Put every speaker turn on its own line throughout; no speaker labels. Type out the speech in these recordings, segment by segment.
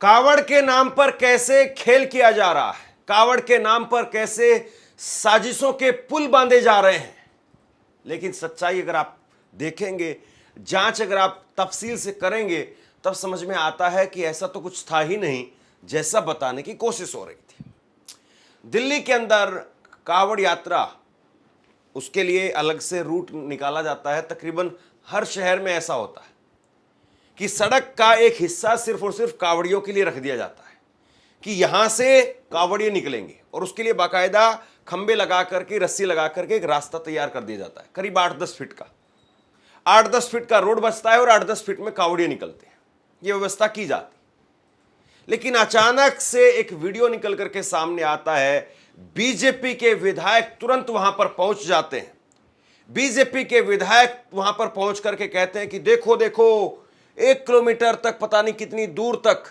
कावड़ के नाम पर कैसे खेल किया जा रहा है, कावड़ के नाम पर कैसे साजिशों के पुल बांधे जा रहे हैं। लेकिन सच्चाई अगर आप देखेंगे, जांच अगर आप तफसील से करेंगे, तब समझ में आता है कि ऐसा तो कुछ था ही नहीं जैसा बताने की कोशिश हो रही थी। दिल्ली के अंदर कावड़ यात्रा, उसके लिए अलग से रूट निकाला जाता है। तकरीबन हर शहर में ऐसा होता है कि सड़क का एक हिस्सा सिर्फ और सिर्फ कावड़ियों के लिए रख दिया जाता है कि यहां से कावड़िए निकलेंगे, और उसके लिए बाकायदा खंबे लगा करके, रस्सी लगा करके एक रास्ता तैयार कर दिया जाता है, करीब 8-10 फीट का। 8-10 फीट का रोड बचता है और 8-10 फीट में कावड़िए निकलते हैं। यह व्यवस्था की जाती। लेकिन अचानक से एक वीडियो निकल करके सामने आता है। बीजेपी के विधायक तुरंत वहां पर पहुंच जाते हैं। बीजेपी के विधायक वहां पर पहुंच करके कहते हैं कि देखो देखो, 1 किलोमीटर तक, पता नहीं कितनी दूर तक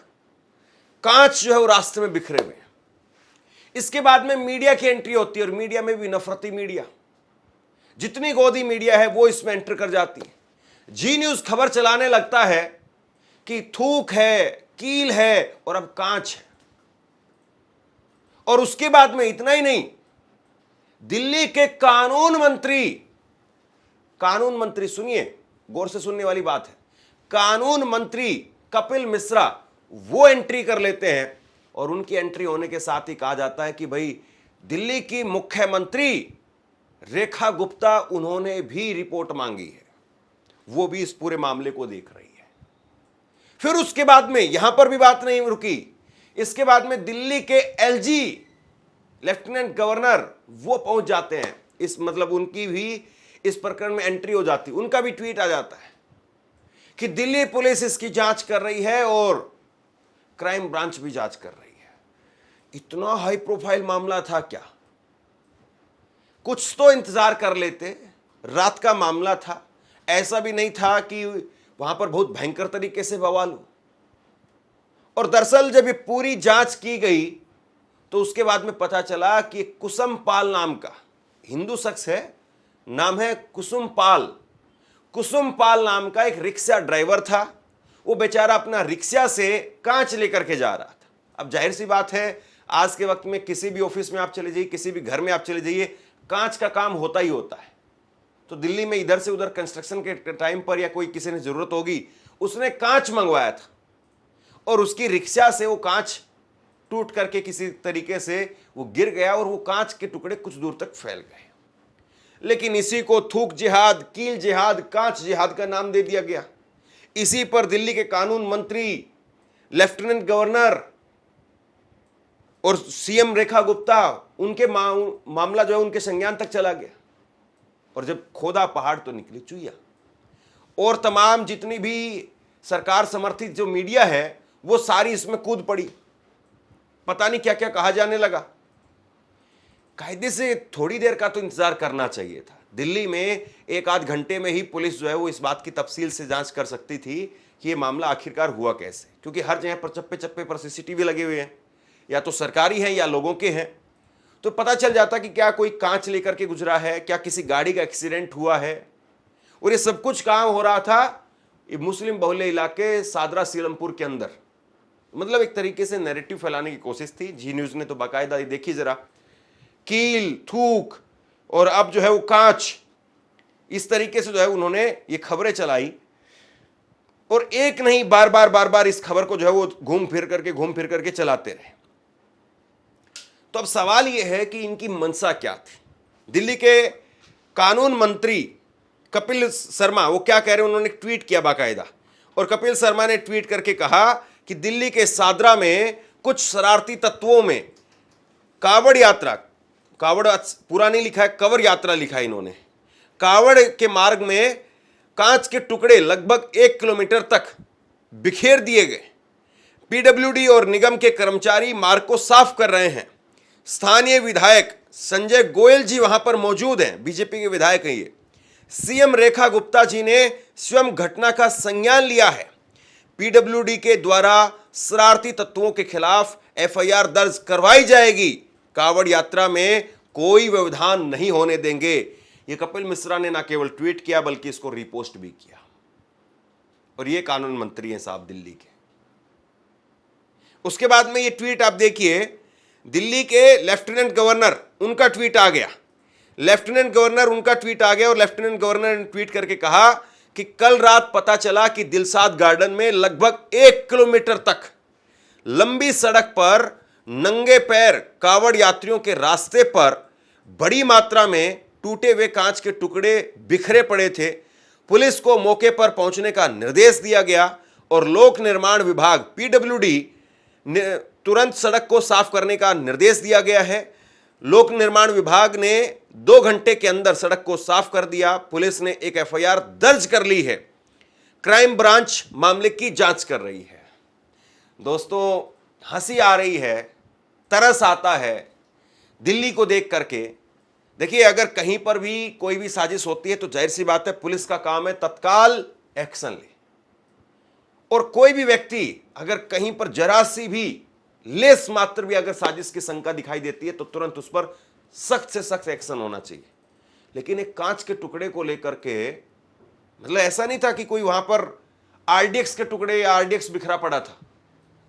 कांच जो है वो रास्ते में बिखरे हुए हैं। इसके बाद में मीडिया की एंट्री होती है, और मीडिया में भी नफरती मीडिया, जितनी गोदी मीडिया है वो इसमें एंटर कर जाती है। जी न्यूज खबर चलाने लगता है कि थूक है, कील है और अब कांच है। और उसके बाद में इतना ही नहीं, दिल्ली के कानून मंत्री, सुनिए, गौर से सुनने वाली बात है, कानून मंत्री कपिल मिश्रा वो एंट्री कर लेते हैं। और उनकी एंट्री होने के साथ ही कहा जाता है कि भाई दिल्ली की मुख्यमंत्री रेखा गुप्ता, उन्होंने भी रिपोर्ट मांगी है, वो भी इस पूरे मामले को देख रही है। फिर उसके बाद में यहां पर भी बात नहीं रुकी। इसके बाद में दिल्ली के एलजी लेफ्टिनेंट गवर्नर वो पहुंच जाते हैं। उनकी भी इस प्रकरण में एंट्री हो जाती, उनका भी ट्वीट आ जाता है कि दिल्ली पुलिस इसकी जांच कर रही है और क्राइम ब्रांच भी जांच कर रही है। इतना हाई प्रोफाइल मामला था क्या? कुछ तो इंतजार कर लेते। रात का मामला था, ऐसा भी नहीं था कि वहां पर बहुत भयंकर तरीके से बवाल हो। और दरअसल जब ये पूरी जांच की गई तो उसके बाद में पता चला कि कुसुम पाल नाम का हिंदू शख्स है, नाम है कुसुम पाल। कुसुम पाल नाम का एक रिक्शा ड्राइवर था। वो बेचारा अपना रिक्शा से कांच लेकर के जा रहा था। अब जाहिर सी बात है, आज के वक्त में किसी भी ऑफिस में आप चले जाइए, किसी भी घर में आप चले जाइए, कांच का काम होता ही होता है। तो दिल्ली में इधर से उधर कंस्ट्रक्शन के टाइम पर या कोई किसी ने जरूरत होगी, उसने कांच मंगवाया था और उसकी रिक्शा से वो कांच टूट करके किसी तरीके से वो गिर गया और वो कांच के टुकड़े कुछ दूर तक फैल गए। लेकिन इसी को थूक जिहाद, कील जिहाद, कांच जिहाद का नाम दे दिया गया। इसी पर दिल्ली के कानून मंत्री, लेफ्टिनेंट गवर्नर और सीएम रेखा गुप्ता, उनके मामला जो है उनके संज्ञान तक चला गया। और जब खोदा पहाड़ तो निकली चुईया। और तमाम जितनी भी सरकार समर्थित जो मीडिया है वो सारी इसमें कूद पड़ी। पता नहीं क्या क्या कहा जाने लगा। कायदे से थोड़ी देर का तो इंतजार करना चाहिए था। दिल्ली में 1-8 घंटे में ही पुलिस जो है वो इस बात की तफसील से जांच कर सकती थी कि ये मामला आखिरकार हुआ कैसे, क्योंकि हर जगह पर चप्पे चप्पे पर सीसीटीवी लगे हुए हैं, या तो सरकारी हैं या लोगों के हैं। तो पता चल जाता कि क्या कोई कांच लेकर के गुजरा है, क्या किसी गाड़ी का एक्सीडेंट हुआ है। और ये सब कुछ काम हो रहा था ये मुस्लिम बहुल्य इलाके सादरा सीलमपुर के अंदर। एक तरीके से नैरेटिव फैलाने की कोशिश थी। जी न्यूज ने तो बाकायदा देखी जरा, कील, थूक और अब जो है वो कांच, इस तरीके से जो है उन्होंने ये खबरें चलाई। और एक नहीं, बार बार इस खबर को जो है वो घूम फिर करके चलाते रहे। तो अब सवाल यह है कि इनकी मंशा क्या थी। दिल्ली के कानून मंत्री कपिल शर्मा वो क्या कह रहे हैं, उन्होंने ट्वीट किया बाकायदा। और कपिल शर्मा ने ट्वीट करके कहा कि दिल्ली के सादरा में कुछ शरारती तत्वों में कावड़ यात्रा, कावड़ पूरा नहीं लिखा है, कवर यात्रा लिखा है इन्होंने, कावड़ के मार्ग में कांच के टुकड़े लगभग 1 किलोमीटर तक बिखेर दिए गए। पीडब्ल्यूडी और निगम के कर्मचारी मार्ग को साफ कर रहे हैं। स्थानीय विधायक संजय गोयल जी वहां पर मौजूद हैं, बीजेपी के विधायक हैं ये। सीएम रेखा गुप्ता जी ने स्वयं घटना का संज्ञान लिया है। पीडब्ल्यूडी के द्वारा शरारती तत्वों के खिलाफ एफआईआर दर्ज करवाई जाएगी। कावड़ यात्रा में कोई व्यवधान नहीं होने देंगे। ये कपिल मिश्रा ने ना केवल ट्वीट किया बल्कि इसको रिपोस्ट भी किया। और ये कानून मंत्री हैं साहब दिल्ली के। उसके बाद में ये ट्वीट आप देखिए, दिल्ली के लेफ्टिनेंट गवर्नर उनका ट्वीट आ गया, लेफ्टिनेंट गवर्नर उनका ट्वीट आ गया और लेफ्टिनेंट गवर्नर ने ट्वीट करके कहा कि कल रात पता चला कि दिलसाद गार्डन में लगभग 1 किलोमीटर तक लंबी सड़क पर नंगे पैर कावड़ यात्रियों के रास्ते पर बड़ी मात्रा में टूटे हुए कांच के टुकड़े बिखरे पड़े थे। पुलिस को मौके पर पहुंचने का निर्देश दिया गया और लोक निर्माण विभाग पीडब्ल्यूडी ने तुरंत सड़क को साफ करने का निर्देश दिया गया है। लोक निर्माण विभाग ने 2 घंटे के अंदर सड़क को साफ कर दिया। पुलिस ने एक एफआईआर दर्ज कर ली है। क्राइम ब्रांच मामले की जांच कर रही है। दोस्तों, हंसी आ रही है, तरस आता है दिल्ली को देख करके। देखिए, अगर कहीं पर भी कोई भी साजिश होती है तो जाहिर सी बात है पुलिस का काम है तत्काल एक्शन ले, और कोई भी व्यक्ति अगर कहीं पर जरा सी भी लेस मात्र भी अगर साजिश की शंका दिखाई देती है तो तुरंत उस पर सख्त से सख्त एक्शन होना चाहिए। लेकिन एक कांच के टुकड़े को लेकर के, मतलब ऐसा नहीं था कि कोई वहां पर आरडीएक्स के टुकड़े या आरडीएक्स बिखरा पड़ा था,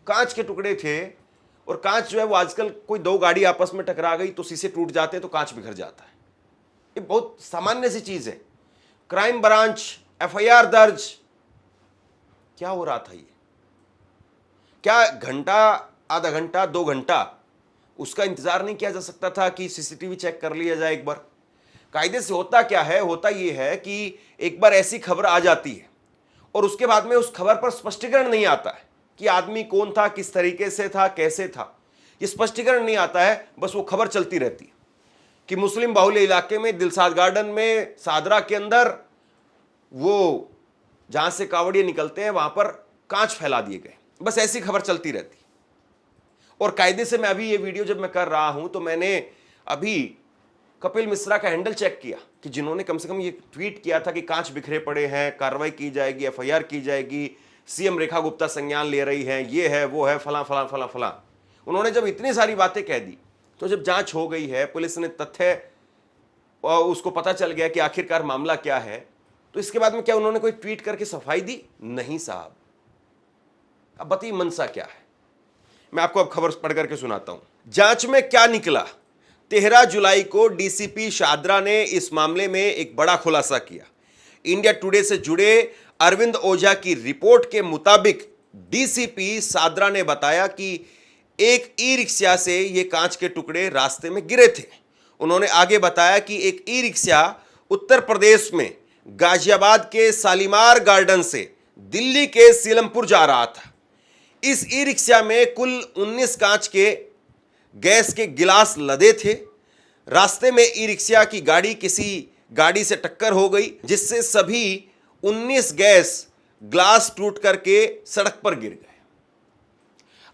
कांच के टुकड़े थे। और कांच जो है वो आजकल कोई 2 गाड़ी आपस में टकरा गई तो शीशे टूट जाते हैं तो कांच बिखर जाता है, ये बहुत सामान्य सी चीज है। क्राइम ब्रांच, एफआईआर दर्ज, क्या हो रहा था ये? क्या घंटा, आधा घंटा, 2 घंटा उसका इंतजार नहीं किया जा सकता था कि सीसीटीवी चेक कर लिया जाए एक बार? कायदे से होता क्या है, होता ये है कि एक बार ऐसी खबर आ जाती है और उसके बाद में उस खबर पर स्पष्टीकरण नहीं आता है कि आदमी कौन था, किस तरीके से था, कैसे था, ये स्पष्टीकरण नहीं आता है। बस वो खबर चलती रहती है कि मुस्लिम बाहुल्य इलाके में दिलसाद गार्डन में सादरा के अंदर वो जहां से कावड़िए निकलते हैं वहां पर कांच फैला दिए गए। बस ऐसी खबर चलती रहती। और कायदे से मैं अभी ये वीडियो जब मैं कर रहा हूं तो मैंने अभी कपिल मिश्रा का हैंडल चेक किया कि जिन्होंने कम से कम ये ट्वीट किया था कि कांच बिखरे पड़े हैं, कार्रवाई की जाएगी, एफआईआर की जाएगी, सीएम रेखा गुप्ता संज्ञान ले रही हैं, ये है वो है, फला फला फला फला। उन्होंने जब इतनी सारी बातें कह दी तो जब जांच हो गई है, पुलिस ने तथ्य और उसको पता चल गया कि आखिरकार मामला क्या है, तो इसके बाद में क्या उन्होंने कोई ट्वीट करके सफाई दी? नहीं साहब। अब बताइए मंशा क्या है? मैं आपको अब खबर पढ़ करके सुनाता हूं। जांच में क्या निकला? 13 जुलाई को डीसीपी शादरा ने इस मामले में एक बड़ा खुलासा किया। इंडिया टुडे से जुड़े अरविंद ओझा की रिपोर्ट के मुताबिक डीसीपी शादरा ने बताया कि एक ई रिक्शा से ये कांच के टुकड़े रास्ते में गिरे थे। उन्होंने आगे बताया कि एक ई रिक्शा उत्तर प्रदेश में गाजियाबाद के शालीमार गार्डन से दिल्ली के सीलमपुर जा रहा था। इस ई रिक्शा में कुल 19 कांच के गैस के गिलास लदे थे। रास्ते में ई रिक्शा की गाड़ी किसी गाड़ी से टक्कर हो गई, जिससे सभी 19 गैस ग्लास टूट करके सड़क पर गिर गए।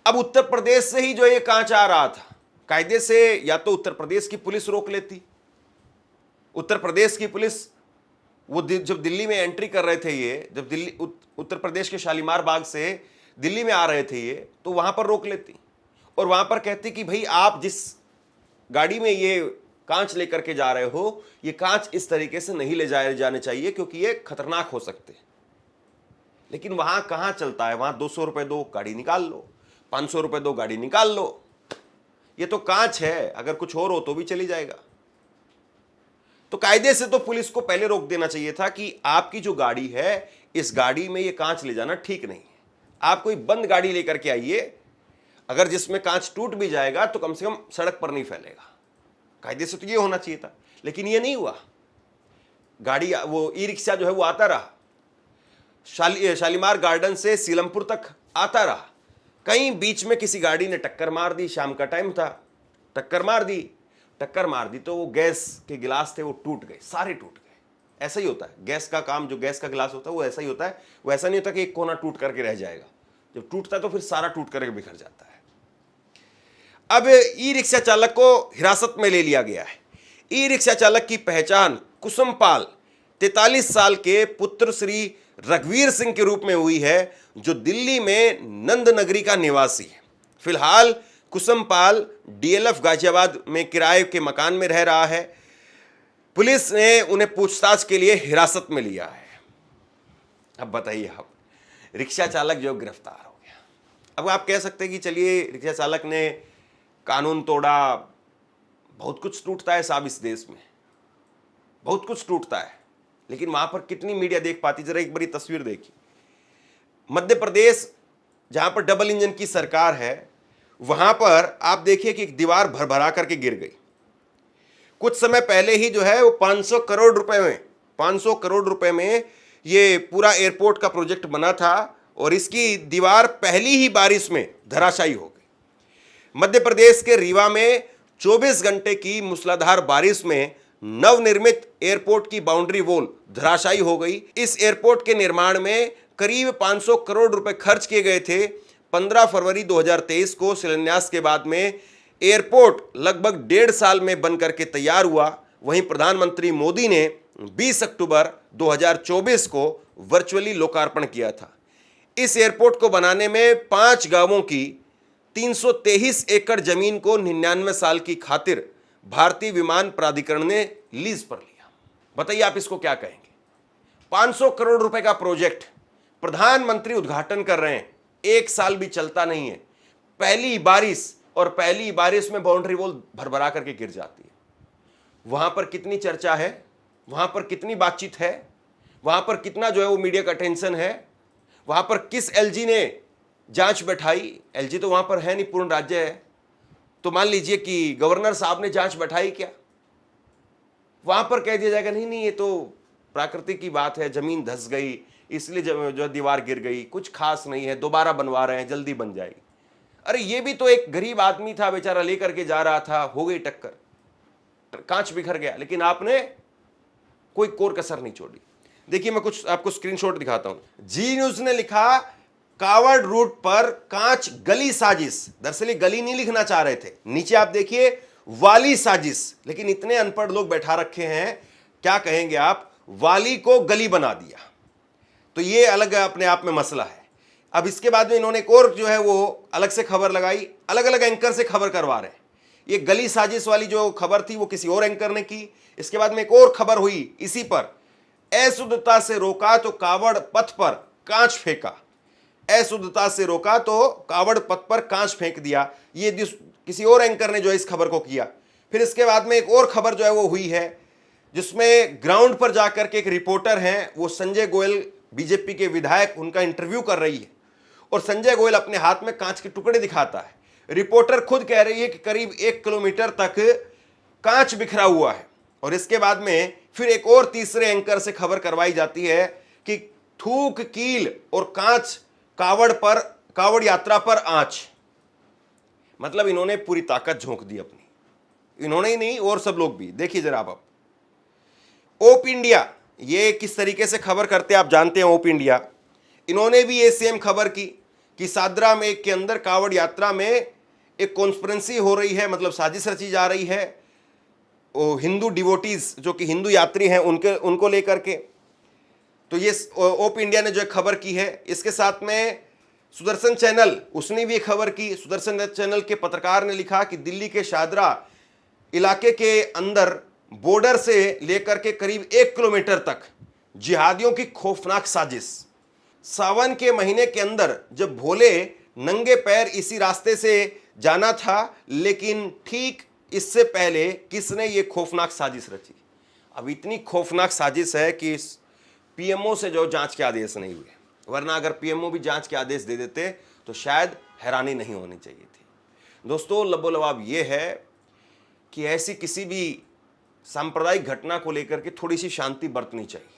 अब उत्तर प्रदेश से ही जो ये कांच आ रहा था, कायदे से या तो उत्तर प्रदेश की पुलिस रोक लेती। उत्तर प्रदेश की पुलिस वो जब दिल्ली में एंट्री कर रहे थे, ये जब दिल्ली उत्तर प्रदेश के शालीमार बाग से दिल्ली में आ रहे थे ये, तो वहां पर रोक लेती और वहां पर कहती कि भाई आप जिस गाड़ी में ये कांच लेकर के जा रहे हो, ये कांच इस तरीके से नहीं ले जाए जाने चाहिए क्योंकि ये खतरनाक हो सकते हैं। लेकिन वहां कहां चलता है? वहां 200 रुपए दो, गाड़ी निकाल लो, 500 रुपए दो, गाड़ी निकाल लो। ये तो कांच है, अगर कुछ और हो तो भी चली जाएगा। तो कायदे से तो पुलिस को पहले रोक देना चाहिए था कि आपकी जो गाड़ी है, इस गाड़ी में ये कांच ले जाना ठीक नहीं है। आप कोई बंद गाड़ी लेकर के आइए, अगर जिसमें कांच टूट भी जाएगा तो कम से कम सड़क पर नहीं फैलेगा। कायदे से तो ये होना चाहिए था, लेकिन ये नहीं हुआ। गाड़ी, वो ई रिक्शा जो है वो आता रहा, शालीमार गार्डन से सीलमपुर तक आता रहा। कहीं बीच में किसी गाड़ी ने टक्कर मार दी, शाम का टाइम था, टक्कर मार दी तो वो गैस के गिलास थे वो टूट गए, सारे टूट गए। ऐसा ही होता है गैस का काम, जो गैस का गिलास होता है वो ऐसा ही होता है। वो ऐसा नहीं होता कि एक कोना टूट करके रह जाएगा, जब टूटता है तो फिर सारा टूट करके बिखर जाता है। अब ई रिक्शा चालक को हिरासत में ले लिया गया है। ई रिक्शा चालक की पहचान कुसुम पाल 43 साल के पुत्र श्री रघुवीर सिंह के रूप में हुई है, जो दिल्ली में नंद नगरी का निवासी है। फिलहाल कुसुम पाल डीएलएफ गाजियाबाद में किराए के मकान में रह रहा है। पुलिस ने उन्हें पूछताछ के लिए हिरासत में लिया है। अब बताइए आप, रिक्शा चालक जो गिरफ्तार हो गया, अब आप कह सकते हैं कि चलिए रिक्शा चालक ने कानून तोड़ा, बहुत कुछ टूटता है साहब इस देश में, बहुत कुछ टूटता है, लेकिन वहां पर कितनी मीडिया देख पाती? जरा एक बारी तस्वीर देखिए। मध्य प्रदेश जहां पर डबल इंजन की सरकार है, वहां पर आप देखिए कि एक दीवार भरभरा करके गिर गई। कुछ समय पहले ही जो है वो 500 करोड़ रुपए में ये पूरा एयरपोर्ट का प्रोजेक्ट बना था और इसकी दीवार पहली ही बारिश में धराशायी हो गई। मध्य प्रदेश के रीवा में 24 घंटे की मूसलाधार बारिश में नवनिर्मित एयरपोर्ट की बाउंड्री वॉल धराशायी हो गई। इस एयरपोर्ट के निर्माण में करीब 500 करोड़ रुपए खर्च किए गए थे। 15 फरवरी 2023 को शिलान्यास के बाद में एयरपोर्ट लगभग 1.5 साल में बनकर के तैयार हुआ। वहीं प्रधानमंत्री मोदी ने 20 अक्टूबर 2024 को वर्चुअली लोकार्पण किया था। इस एयरपोर्ट को बनाने में 5 गांवों की 323 एकड़ जमीन को 99 साल की खातिर भारतीय विमान प्राधिकरण ने लीज पर लिया। बताइए आप इसको क्या कहेंगे? 500 करोड़ रुपए का प्रोजेक्ट प्रधानमंत्री उद्घाटन कर रहे हैं, 1 साल भी चलता नहीं है, पहली बारिश में बाउंड्री वॉल भरभरा करके गिर जाती है। वहां पर कितनी चर्चा है, वहां पर कितनी बातचीत है, वहां पर कितना जो है वो मीडिया का अटेंशन है, वहां पर किस एलजी ने जांच बैठाई? एलजी तो वहां पर है नहीं, पूर्ण राज्य है, तो मान लीजिए कि गवर्नर साहब ने जांच बैठाई क्या? वहां पर कह दिया जाएगा नहीं ये तो प्राकृतिक की बात है, जमीन धंस गई इसलिए जो दीवार गिर गई, कुछ खास नहीं है, दोबारा बनवा रहे हैं, जल्दी बन जाएगी। अरे ये भी तो एक गरीब आदमी था बेचारा, लेकर के जा रहा था, हो गई टक्कर, कांच बिखर गया, लेकिन आपने कोई कोर कसर नहीं छोड़ी। देखिए मैं कुछ आपको स्क्रीनशॉट दिखाता हूं। जी न्यूज ने लिखा, कावड़ रूट पर कांच गली साजिश। दरअसल ये गली नहीं लिखना चाह रहे थे, नीचे आप देखिए वाली साजिश, लेकिन इतने अनपढ़ लोग बैठा रखे हैं, क्या कहेंगे आप, वाली को गली बना दिया। तो ये अलग अपने आप में मसला है। अब इसके बाद में इन्होंने एक और जो है वो अलग से खबर लगाई, अलग अलग एंकर से खबर करवा रहे हैं। ये गली साजिश वाली जो खबर थी वो किसी और एंकर ने की। इसके बाद में एक और खबर हुई इसी पर, अशुद्धता से रोका तो कावड़ पथ पर कांच फेंका, अशुद्धता से रोका तो कावड़ पथ पर कांच फेंक दिया। ये किसी और एंकर ने जो है इस खबर को किया। फिर इसके बाद में एक और खबर जो है वो हुई है, जिसमें ग्राउंड पर जाकर के एक रिपोर्टर हैं, वो संजय गोयल बीजेपी के विधायक, उनका इंटरव्यू कर रही है और संजय गोयल अपने हाथ में कांच के टुकड़े दिखाता है। रिपोर्टर खुद कह रही है कि करीब 1 किलोमीटर तक कांच बिखरा हुआ है। और इसके बाद में फिर एक और तीसरे एंकर से खबर करवाई जाती है कि थूक कील और कांच कावड़ यात्रा पर आंच। मतलब इन्होंने पूरी ताकत झोंक दी अपनी, इन्होंने ही नहीं और सब लोग भी। देखिए जरा आप ओप इंडिया ये किस तरीके से खबर करते हैं आप जानते हैं। ओप इंडिया इन्होंने भी ये सेम खबर की कि सादरा में के अंदर कावड़ यात्रा में एक कॉन्स्पिरेंसी हो रही है, मतलब साजिश रची जा रही है वो हिंदू डिवोटीज जो कि हिंदू यात्री हैं उनको लेकर के। तो ये ओप इंडिया ने जो खबर की है, इसके साथ में सुदर्शन चैनल उसने भी खबर की। सुदर्शन चैनल के पत्रकार ने लिखा कि दिल्ली के शादरा इलाके के अंदर बॉर्डर से लेकर के करीब 1 किलोमीटर तक जिहादियों की खौफनाक साजिश। सावन के महीने के अंदर जब भोले नंगे पैर इसी रास्ते से जाना था, लेकिन ठीक इससे पहले किसने ये खौफनाक साजिश रची? अब इतनी खौफनाक साजिश है कि पीएमओ से जो जांच के आदेश नहीं हुए, वरना अगर पीएमओ भी जांच के आदेश दे देते तो शायद हैरानी नहीं होनी चाहिए थी। दोस्तों लबोलबाब ये है कि ऐसी किसी भी सांप्रदायिक घटना को लेकर के थोड़ी सी शांति बरतनी चाहिए।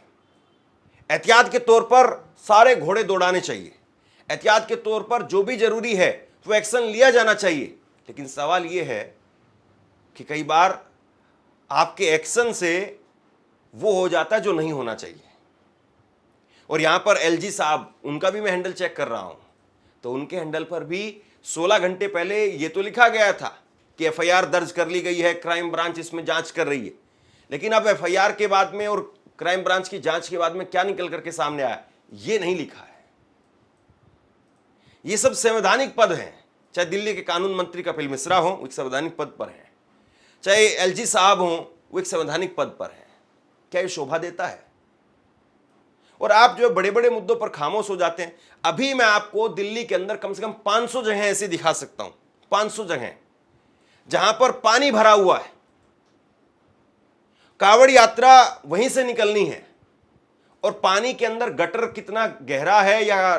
एहतियात के तौर पर सारे घोड़े दौड़ाने चाहिए, एहतियात के तौर पर जो भी जरूरी है वो एक्शन लिया जाना चाहिए। लेकिन सवाल ये है कि कई बार आपके एक्शन से वो हो जाता है जो नहीं होना चाहिए। और यहां पर एलजी साहब, उनका भी मैं हैंडल चेक कर रहा हूं, तो उनके हैंडल पर भी 16 घंटे पहले ये तो लिखा गया था कि एफआईआर दर्ज कर ली गई है, क्राइम ब्रांच इसमें जांच कर रही है। लेकिन अब एफआईआर के बाद में और क्राइम ब्रांच की जांच के बाद में क्या निकल करके सामने आया, ये नहीं लिखा है। ये सब संवैधानिक पद हैं, चाहे दिल्ली के कानून मंत्री कपिल मिश्रा हो, वो एक संवैधानिक पद पर हैं, चाहे एलजी साहब हो, वो एक संवैधानिक पद पर हैं। क्या ये शोभा देता है? और आप जो बड़े बड़े मुद्दों पर खामोश हो जाते हैं। अभी मैं आपको दिल्ली के अंदर कम से कम 500 जगह ऐसी दिखा सकता हूं, 500 जगह जहां पर पानी भरा हुआ है, कावड़ यात्रा वहीं से निकलनी है और पानी के अंदर गटर कितना गहरा है या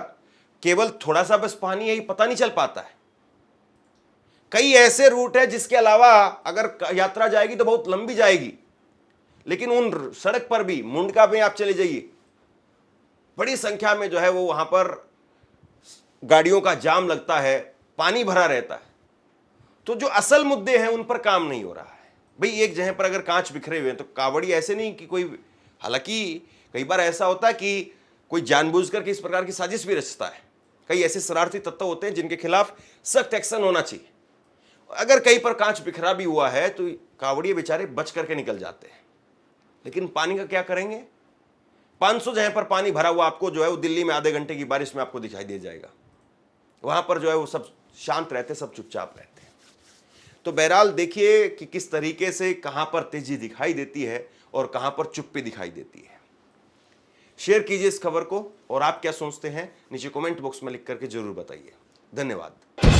केवल थोड़ा सा बस पानी है ये पता नहीं चल पाता है। कई ऐसे रूट है जिसके अलावा अगर यात्रा जाएगी तो बहुत लंबी जाएगी, लेकिन उन सड़क पर भी, मुंडका में आप चले जाइए, बड़ी संख्या में जो है वो वहां पर गाड़ियों का जाम लगता है, पानी भरा रहता है। तो जो असल मुद्दे हैं उन पर काम नहीं हो रहा है। भाई एक जगह पर अगर कांच बिखरे हुए हैं तो कावड़ी ऐसे नहीं कि कोई, हालांकि कई बार ऐसा होता है कि कोई जानबूझकर किस प्रकार की साजिश भी रचता है। कई ऐसे शरारती तत्व होते हैं जिनके खिलाफ सख्त एक्शन होना चाहिए। अगर कहीं पर कांच बिखरा भी हुआ है तो कावड़िए बेचारे बच करके निकल जाते हैं, लेकिन पानी का क्या करेंगे? 500 जगह पर पानी भरा हुआ आपको जो है वो दिल्ली में आधे घंटे की बारिश में आपको दिखाई दे जाएगा। वहां पर जो है वो सब शांत रहते, सब चुपचाप रहते हैं। तो बहरहाल देखिए कि किस तरीके से कहां पर तेजी दिखाई देती है और कहां पर चुप्पी दिखाई देती है। शेयर कीजिए इस खबर को और आप क्या सोचते हैं नीचे कमेंट बॉक्स में लिख करके जरूर बताइए। धन्यवाद।